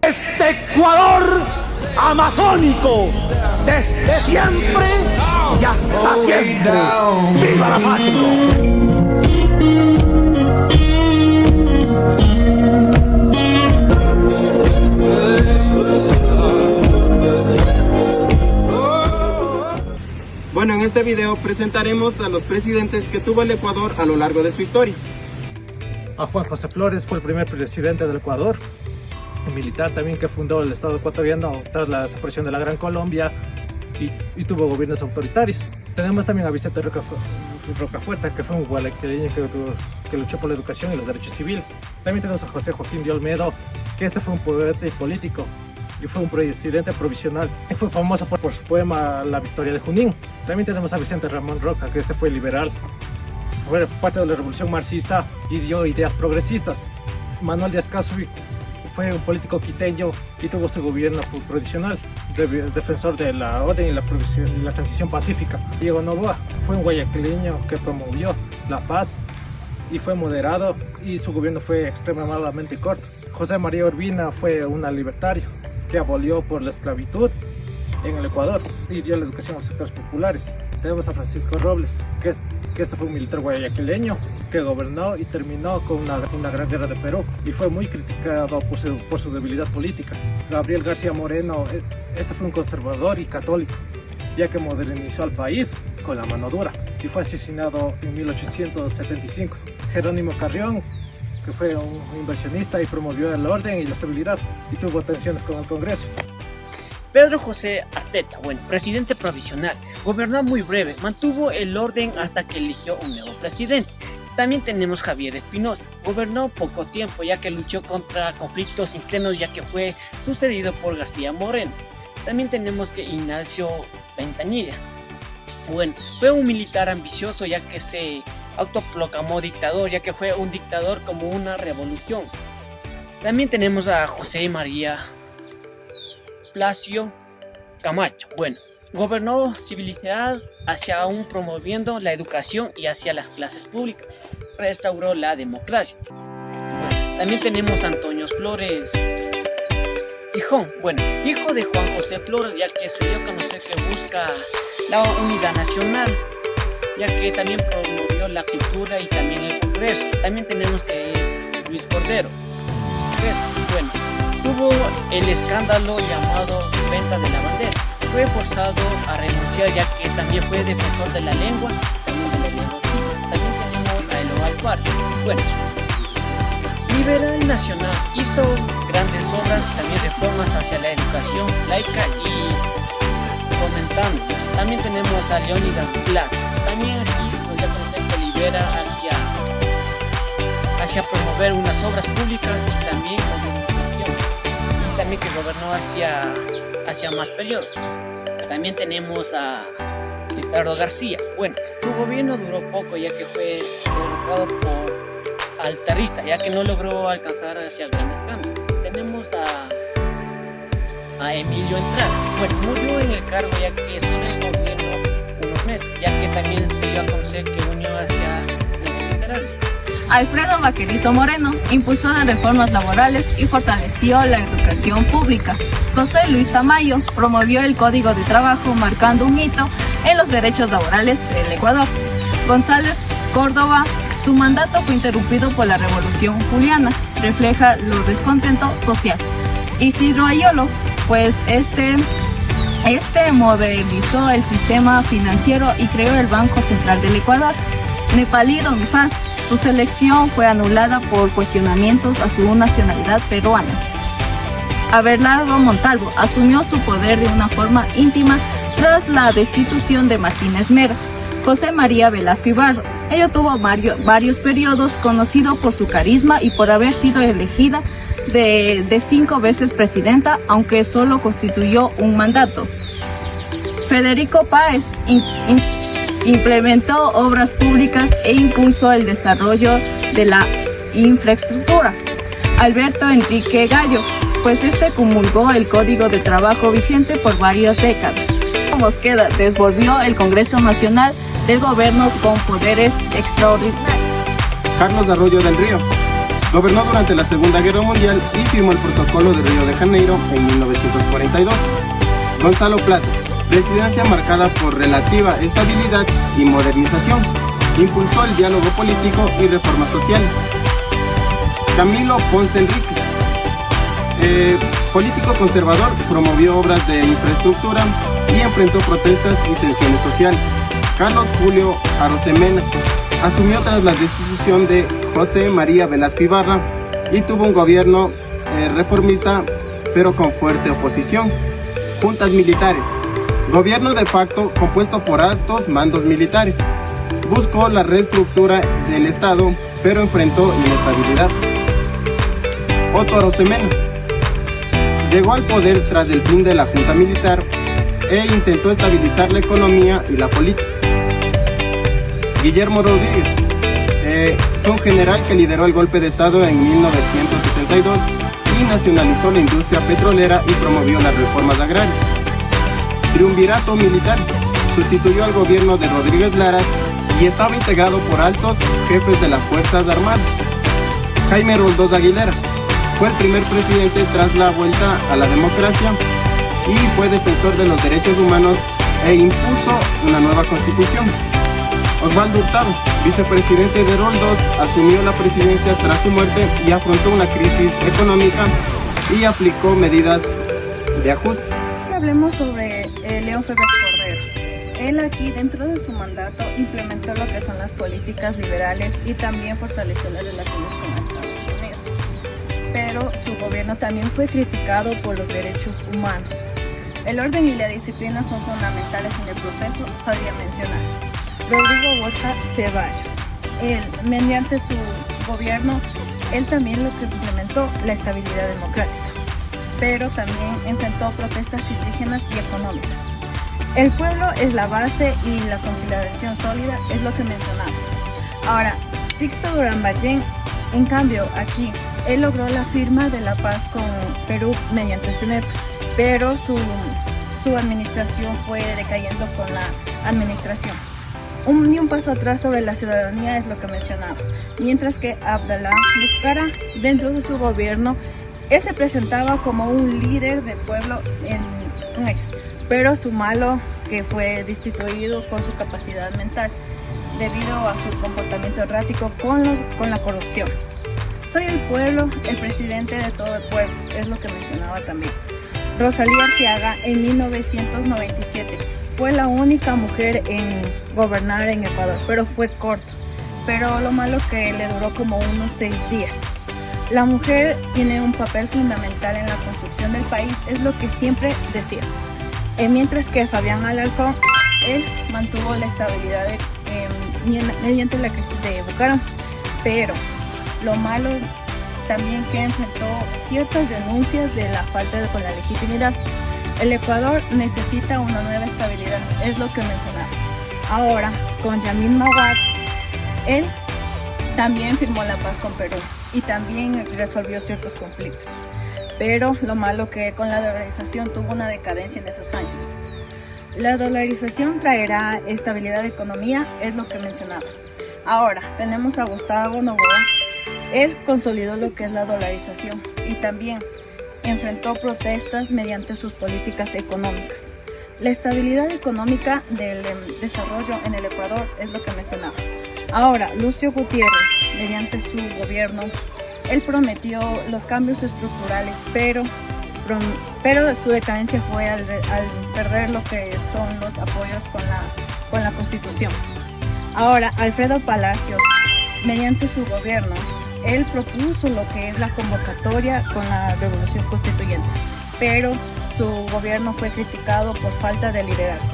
Este Ecuador amazónico, desde siempre y hasta siempre. ¡Viva la patria! Bueno, en este video presentaremos a los presidentes que tuvo el Ecuador a lo largo de su historia. A Juan José Flores fue el primer presidente del Ecuador, un militar también que fundó el Estado ecuatoriano tras la separación de la Gran Colombia y tuvo gobiernos autoritarios. Tenemos también a Vicente Rocafuerte, que fue un gualequeño que luchó por la educación y los derechos civiles. También tenemos a José Joaquín de Olmedo, que fue un poeta y político y fue un presidente provisional. Fue famoso por su poema La Victoria de Junín. También tenemos a Vicente Ramón Roca, que fue liberal. Fue parte de la revolución marxista y dio ideas progresistas. Manuel Díaz Caso fue un político quiteño y tuvo su gobierno provisional, defensor de la orden y la transición pacífica. Diego Noboa fue un guayaquileño que promovió la paz y fue moderado y su gobierno fue extremadamente corto. José María Urbina fue un libertario que abolió por la esclavitud en el Ecuador y dio la educación a los sectores populares. Tenemos a Francisco Robles, que fue un militar guayaquileño que gobernó y terminó con una gran guerra de Perú y fue muy criticado por su debilidad política. Gabriel García Moreno, fue un conservador y católico, ya que modernizó al país con la mano dura y fue asesinado en 1875. Jerónimo Carrión, que fue un inversionista y promovió el orden y la estabilidad y tuvo tensiones con el Congreso. Pedro José Arteta, presidente provisional, gobernó muy breve, mantuvo el orden hasta que eligió un nuevo presidente. También tenemos Javier Espinosa, gobernó poco tiempo ya que luchó contra conflictos internos ya que fue sucedido por García Moreno. También tenemos que Ignacio Ventañilla, fue un militar ambicioso ya que se autoproclamó dictador, ya que fue un dictador como una revolución. También tenemos a José María Plácido Camacho, gobernó civilidad hacia promoviendo la educación y hacia las clases públicas, restauró la democracia. También tenemos a Antonio Flores Gijón, hijo de Juan José Flores, ya que se dio a conocer que busca la unidad nacional, ya que también promovió la cultura y también el Congreso. También tenemos que es Luis Cordero. Tuvo el escándalo llamado venta de la bandera. Fue forzado a renunciar ya que también fue defensor de la lengua, también de la lengua. También tenemos a Eloy Alfaro. Liberal nacional, hizo grandes obras y también reformas hacia la educación laica y fomentando. También tenemos a Leónidas Plaza. También aquí ya conocemos que libera hacia promover unas obras públicas y también también que gobernó hacia más periodos. También tenemos a Ricardo García. Su gobierno duró poco ya que fue derrocado por altarista, ya que no logró alcanzar hacia grandes cambios. Tenemos a Emilio Entrada. Murió en el cargo ya que solo el gobierno unos meses, ya que también se dio a conocer que unió hacia los liberales. Alfredo Vaquerizo Moreno impulsó las reformas laborales y fortaleció la educación pública. José Luis Tamayo promovió el Código de Trabajo, marcando un hito en los derechos laborales del Ecuador. González Córdoba, su mandato fue interrumpido por la Revolución Juliana, refleja lo descontento social. Isidro Ayolo, este modernizó el sistema financiero y creó el Banco Central del Ecuador. Nepalí Domifaz, su selección fue anulada por cuestionamientos a su nacionalidad peruana. Abelardo Montalvo asumió su poder de una forma íntima tras la destitución de Martínez Mera. José María Velasco Ibarro, ella tuvo varios periodos, conocido por su carisma y por haber sido elegida de 5 veces presidenta, aunque solo constituyó un mandato. Federico Páez implementó obras públicas e impulsó el desarrollo de la infraestructura. Alberto Enrique Gallo, comulgó el Código de Trabajo vigente por varias décadas. Mosqueda desvolvió el Congreso Nacional del Gobierno con poderes extraordinarios. Carlos Arroyo del Río Gobernó durante la Segunda Guerra Mundial y firmó el Protocolo de Río de Janeiro en 1942. Gonzalo Plaza, presidencia marcada por relativa estabilidad y modernización. Impulsó el diálogo político y reformas sociales. Camilo Ponce Enríquez, político conservador, promovió obras de infraestructura y enfrentó protestas y tensiones sociales. Carlos Julio Arosemena asumió tras la destitución de José María Velasco Ibarra y tuvo un gobierno reformista pero con fuerte oposición. Juntas militares. Gobierno de facto compuesto por altos mandos militares. Buscó la reestructura del Estado pero enfrentó inestabilidad. Otto Arosemena llegó al poder tras el fin de la junta militar e intentó estabilizar la economía y la política. Guillermo Rodríguez fue un general que lideró el golpe de Estado en 1972 y nacionalizó la industria petrolera y promovió las reformas agrarias. Triunvirato militar sustituyó al gobierno de Rodríguez Lara y estaba integrado por altos jefes de las Fuerzas Armadas. Jaime Roldós Aguilera fue el primer presidente tras la vuelta a la democracia y fue defensor de los derechos humanos e impuso una nueva constitución. Osvaldo Hurtado, vicepresidente de Roldós, asumió la presidencia tras su muerte y afrontó una crisis económica y aplicó medidas de ajuste. Hablemos sobre León Febres Cordero. Él aquí, dentro de su mandato, implementó lo que son las políticas liberales y también fortaleció las relaciones con Estados Unidos. Pero su gobierno también fue criticado por los derechos humanos. El orden y la disciplina son fundamentales en el proceso, sabía mencionar. Rodrigo Borja Ceballos. Él, mediante su gobierno, él también lo que implementó la estabilidad democrática, pero también enfrentó protestas indígenas y económicas. El pueblo es la base y la conciliación sólida es lo que mencionaba. Ahora, Sixto Durán Ballén, en cambio, aquí, él logró la firma de la paz con Perú mediante el CNEP, pero su administración fue decayendo con la administración. Ni un paso atrás sobre la ciudadanía es lo que mencionaba. Mientras que Abdalá Bucara, dentro de su gobierno, él se presentaba como un líder del pueblo con ellos, pero su malo que fue destituido con su capacidad mental debido a su comportamiento errático con la corrupción. Soy el pueblo, el presidente de todo el pueblo, es lo que mencionaba también. Rosalía Arteaga en 1997 fue la única mujer en gobernar en Ecuador, pero fue corto. Pero lo malo que le duró como unos 6 días. La mujer tiene un papel fundamental en la construcción del país, es lo que siempre decía. Mientras que Fabián Alarcón, él mantuvo la estabilidad mediante la crisis de Bucaram. Pero lo malo también que enfrentó ciertas denuncias de la falta con la legitimidad. El Ecuador necesita una nueva estabilidad, es lo que mencionaba. Ahora, con Yamin Mawad, él también firmó la paz con Perú y también resolvió ciertos conflictos. Pero lo malo que con la dolarización tuvo una decadencia en esos años. La dolarización traerá estabilidad de economía, es lo que mencionaba. Ahora, tenemos a Gustavo Noboa. Él consolidó lo que es la dolarización y también enfrentó protestas mediante sus políticas económicas. La estabilidad económica del desarrollo en el Ecuador es lo que mencionaba. Ahora, Lucio Gutiérrez, mediante su gobierno, él prometió los cambios estructurales, pero su decadencia fue al perder lo que son los apoyos con la Constitución. Ahora, Alfredo Palacios, mediante su gobierno, él propuso lo que es la convocatoria con la revolución constituyente, pero su gobierno fue criticado por falta de liderazgo.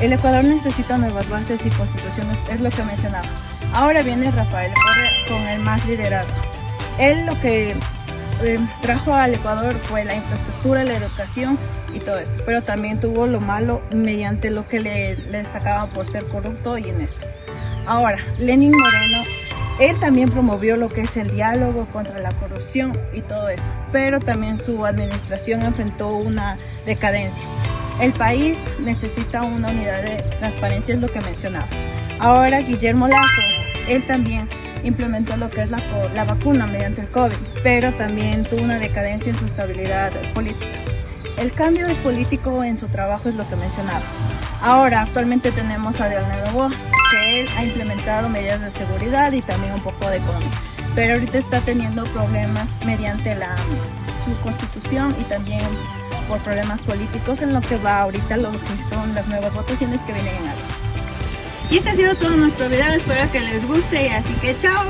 El Ecuador necesita nuevas bases y constituciones, es lo que mencionaba. Ahora viene Rafael Correa con el más liderazgo. Él lo que trajo al Ecuador fue la infraestructura, la educación y todo eso, pero también tuvo lo malo mediante lo que le destacaban por ser corrupto y honesto. Ahora, Lenín Moreno, él también promovió lo que es el diálogo contra la corrupción y todo eso, pero también su administración enfrentó una decadencia. El país necesita una unidad de transparencia, es lo que mencionaba. Ahora Guillermo Lasso, él también implementó lo que es la vacuna mediante el COVID, pero también tuvo una decadencia en su estabilidad política. El cambio es político en su trabajo, es lo que mencionaba. Ahora, actualmente tenemos a Daniel Noboa, que él ha implementado medidas de seguridad y también un poco de economía, pero ahorita está teniendo problemas mediante su constitución y también por problemas políticos en lo que va ahorita lo que son las nuevas votaciones que vienen en alto. Y este ha sido todo nuestro video, espero que les guste y así que chao.